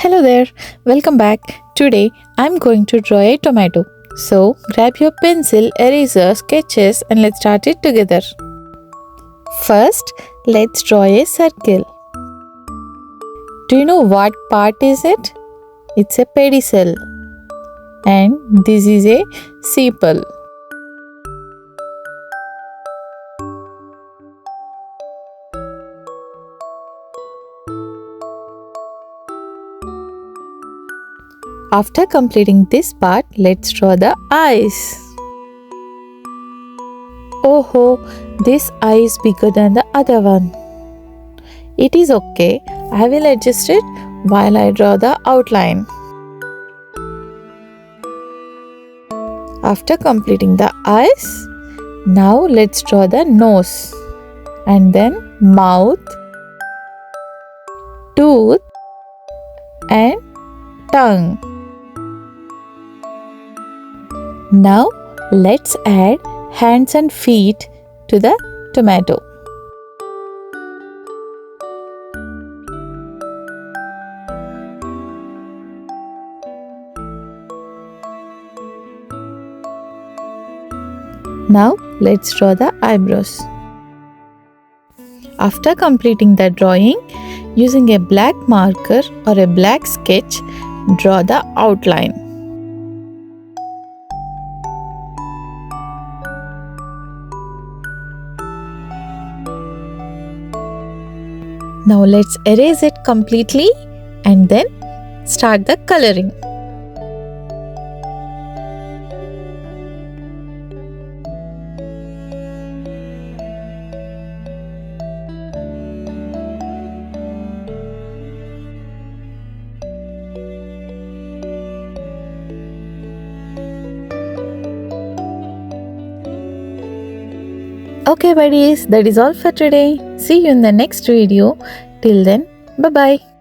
Hello there, welcome back. Today I'm going to draw a tomato. So grab your pencil, eraser, sketches and let's start it together. First, let's draw a circle. Do you know what part is it? It's a pedicel. And this is a sepal. After completing this part, let's draw the eyes. Oh, this eye is bigger than the other one. It is okay. I will adjust it while I draw the outline. After completing the eyes, now let's draw the nose and then mouth, tooth and tongue. Now let's add hands and feet to the tomato. Now let's draw the eyebrows. After completing the drawing, using a black marker or a black sketch, draw the outline. Now let's erase it completely and then start the coloring. Okay buddies, that is all for today. See you in the next video. Till then, bye bye.